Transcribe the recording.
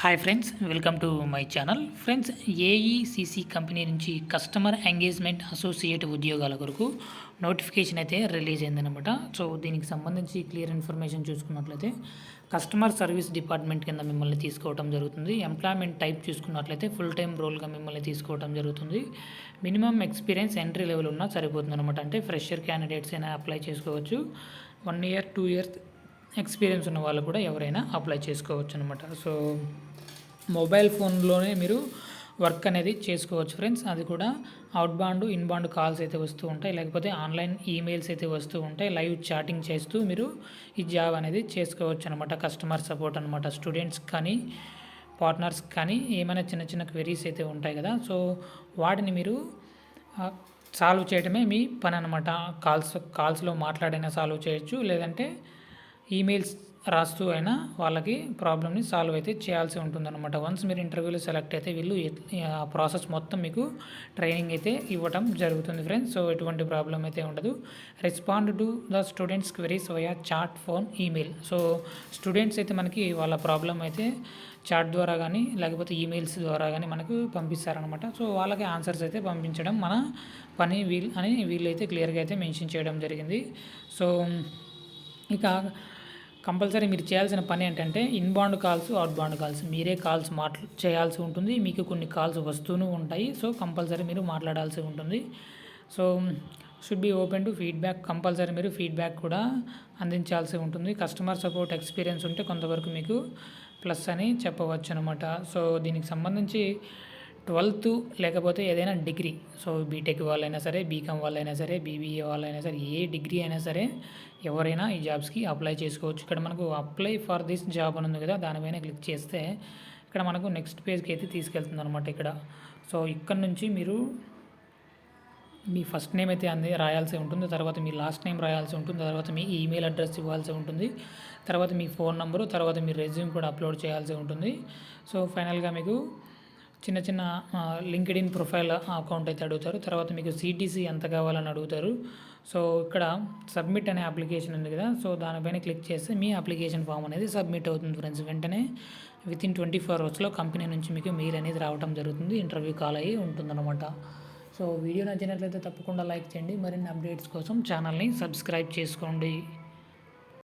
Hi friends, welcome to my channel. Friends, AECC company నుంచి customer engagement associate ఉద్యోగాల కొరకు notification అయితే release అయిందనమాట. సో దీనికి సంబంధించి క్లియర్ ఇన్ఫర్మేషన్ చూసుకున్నట్లయితే కస్టమర్ సర్వీస్ డిపార్ట్మెంట్ కింద మిమ్మల్ని తీసుకోవడం జరుగుతుంది. ఎంప్లాయ్మెంట్ టైప్ చూసుకున్నట్లయితే ఫుల్ టైం రోల్గా మిమ్మల్ని తీసుకోవడం జరుగుతుంది. మినిమం ఎక్స్పీరియన్స్ ఎంట్రీ లెవెల్ ఉన్నా సరిపోతుంది అనమాట. అంటే ఫ్రెషర్ క్యాండిడేట్స్ అయినా అప్లై చేసుకోవచ్చు. 1 ఇయర్ 2 ఇయర్స్ ఎక్స్పీరియన్స్ ఉన్న వాళ్ళు కూడా ఎవరైనా అప్లై చేసుకోవచ్చు అనమాట. సో మొబైల్ ఫోన్లోనే మీరు వర్క్ అనేది చేసుకోవచ్చు ఫ్రెండ్స్. అది కూడా అవుట్బాండ్ ఇన్బాండ్ కాల్స్ అయితే వస్తూ ఉంటాయి, లేకపోతే ఆన్లైన్ ఈమెయిల్స్ అయితే వస్తూ ఉంటాయి. లైవ్ చాటింగ్ చేస్తూ మీరు ఈ జాబ్ అనేది చేసుకోవచ్చు అనమాట. కస్టమర్ సపోర్ట్ అనమాట. స్టూడెంట్స్ కానీ పార్ట్నర్స్ కానీ ఏమైనా చిన్న చిన్న క్వెరీస్ అయితే ఉంటాయి కదా, సో వాటిని మీరు సాల్వ్ చేయడమే మీ పని అనమాట. కాల్స్లో మాట్లాడైనా సాల్వ్ చేయొచ్చు, లేదంటే ఈమెయిల్స్ రాస్తూ అయినా వాళ్ళకి ప్రాబ్లమ్ని సాల్వ్ అయితే చేయాల్సి ఉంటుందన్నమాట. వన్స్ మీరు ఇంటర్వ్యూలో సెలెక్ట్ అయితే వీళ్ళు ఆ ప్రాసెస్ మొత్తం మీకు ట్రైనింగ్ అయితే ఇవ్వడం జరుగుతుంది ఫ్రెండ్స్. సో ఎటువంటి ప్రాబ్లం అయితే ఉండదు. Respond to the students queries via chat, phone, email. So students అయితే మనకి వాళ్ళ ప్రాబ్లం అయితే చాట్ ద్వారా కానీ లేకపోతే ఈమెయిల్స్ ద్వారా కానీ మనకు పంపిస్తారనమాట. సో వాళ్ళకి ఆన్సర్స్ అయితే పంపించడం మన పని వీళ్ళైతే క్లియర్గా అయితే మెన్షన్ చేయడం జరిగింది. సో ఇక కంపల్సరీ మీరు చేయాల్సిన పని ఏంటంటే ఇన్బాండ్ కాల్స్, అవుట్బాండ్ కాల్స్ మీరే కాల్స్ చేయాల్సి ఉంటుంది. మీకు కొన్ని కాల్స్ వస్తూనే ఉంటాయి. సో కంపల్సరీ మీరు మాట్లాడాల్సి ఉంటుంది. So should be open to feedback. Compulsory మీరు ఫీడ్బ్యాక్ కూడా అందించాల్సి ఉంటుంది. కస్టమర్ సపోర్ట్ ఎక్స్పీరియన్స్ ఉంటే కొంతవరకు మీకు ప్లస్ అని చెప్పవచ్చు అనమాట. సో దీనికి సంబంధించి 12th లేకపోతే ఏదైనా డిగ్రీ, సో బీటెక్ వాళ్ళైనా సరే, బీకామ్ వాళ్ళైనా సరే, బీబీఏ వాళ్ళైనా సరే, ఏ డిగ్రీ అయినా సరే ఎవరైనా ఈ జాబ్స్కి అప్లై చేసుకోవచ్చు. ఇక్కడ మనకు అప్లై ఫర్ దిస్ జాబ్ అని ఉంది కదా, దానిపైన క్లిక్ చేస్తే ఇక్కడ మనకు నెక్స్ట్ పేజ్కి అయితే తీసుకెళ్తుంది అనమాట. ఇక్కడ సో ఇక్కడ నుంచి మీరు మీ ఫస్ట్ నేమ్ అయితే రాయాల్సి ఉంటుంది, తర్వాత మీ లాస్ట్ నేమ్ రాయాల్సి ఉంటుంది, తర్వాత మీ ఈమెయిల్ అడ్రస్ ఇవ్వాల్సి ఉంటుంది, తర్వాత మీ ఫోన్ నెంబరు, తర్వాత మీ రెజ్యూమ్ కూడా అప్లోడ్ చేయాల్సి ఉంటుంది. సో ఫైనల్గా మీకు చిన్న చిన్న లింక్డ్ఇన్ ప్రొఫైల్ అకౌంట్ అయితే అడుగుతారు. తర్వాత మీకు సిటీసీ ఎంత కావాలని అడుగుతారు. సో ఇక్కడ సబ్మిట్ అనే అప్లికేషన్ ఉంది కదా, సో దానిపైన క్లిక్ చేస్తే మీ అప్లికేషన్ ఫామ్ అనేది సబ్మిట్ అవుతుంది ఫ్రెండ్స్. వెంటనే వితిన్ 24 అవర్స్లో కంపెనీ నుంచి మీకు మెయిల్ అనేది రావడం జరుగుతుంది. ఇంటర్వ్యూ కాల్ అయ్యి ఉంటుందన్నమాట. సో వీడియో నచ్చినట్లయితే తప్పకుండా లైక్ చేయండి. మరిన్ని అప్డేట్స్ కోసం ఛానల్ని సబ్స్క్రైబ్ చేసుకోండి.